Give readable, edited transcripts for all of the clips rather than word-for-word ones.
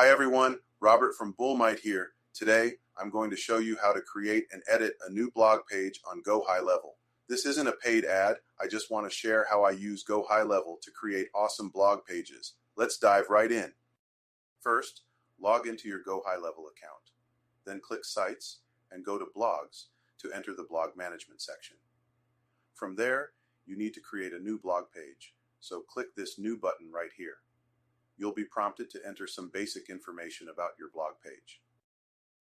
Hi everyone, Robert from Bullmite here. Today, I'm going to show you how to create and edit a new blog page on GoHighLevel. This isn't a paid ad, I just want to share how I use GoHighLevel to create awesome blog pages. Let's dive right in. First, log into your GoHighLevel account. Then click Sites and go to Blogs to enter the blog management section. From there, you need to create a new blog page, so click this New button right here. You'll be prompted to enter some basic information about your blog page.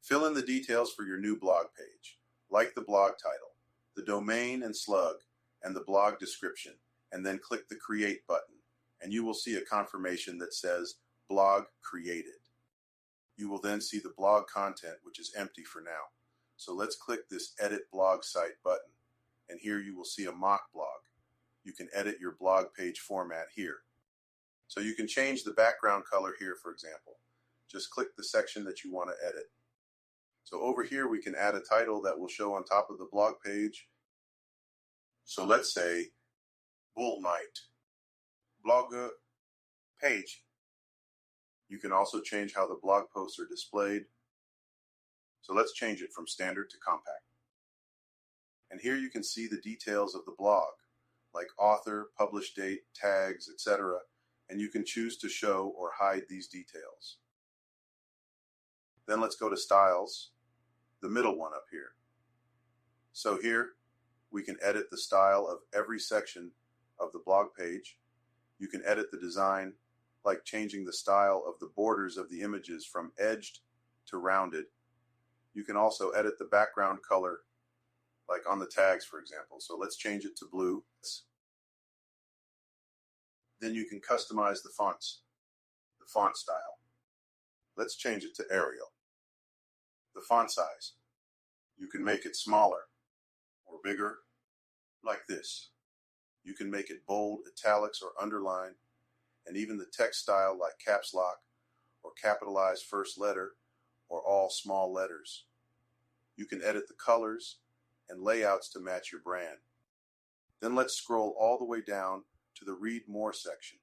Fill in the details for your new blog page, like the blog title, the domain and slug, and the blog description, and then click the Create button, and you will see a confirmation that says Blog Created. You will then see the blog content, which is empty for now. So let's click this Edit Blog Site button, and here you will see a mock blog. You can edit your blog page format here. So you can change the background color here, for example. Just click the section that you want to edit. So over here we can add a title that will show on top of the blog page. So let's say Bullmite Blogger Page. You can also change how the blog posts are displayed. So let's change it from standard to compact. And here you can see the details of the blog, like author, publish date, tags, etc. And you can choose to show or hide these details. Then let's go to Styles, the middle one up here. So here we can edit the style of every section of the blog page. You can edit the design, like changing the style of the borders of the images from edged to rounded. You can also edit the background color, like on the tags, for example. So let's change it to blue. Then you can customize the fonts, the font style. Let's change it to Arial. The font size, you can make it smaller or bigger, like this. You can make it bold, italics, or underline, and even the text style like caps lock or capitalized first letter or all small letters. You can edit the colors and layouts to match your brand. Then let's scroll all the way down to the Read More section.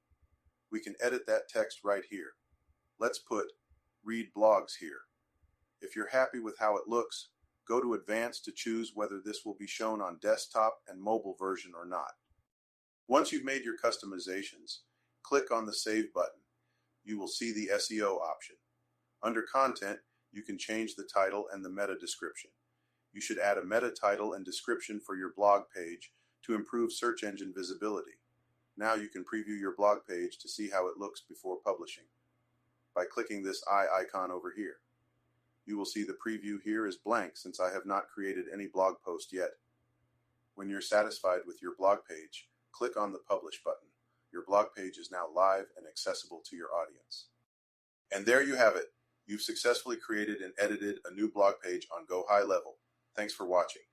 We can edit that text right here. Let's put Read Blogs here. If you're happy with how it looks, go to Advanced to choose whether this will be shown on desktop and mobile version or not. Once you've made your customizations, click on the Save button. You will see the SEO option. Under Content, you can change the title and the meta description. You should add a meta title and description for your blog page to improve search engine visibility. Now you can preview your blog page to see how it looks before publishing by clicking this eye icon over here. You will see the preview here is blank since I have not created any blog post yet. When you're satisfied with your blog page, click on the Publish button. Your blog page is now live and accessible to your audience. And there you have it. You've successfully created and edited a new blog page on GoHighLevel. Thanks for watching.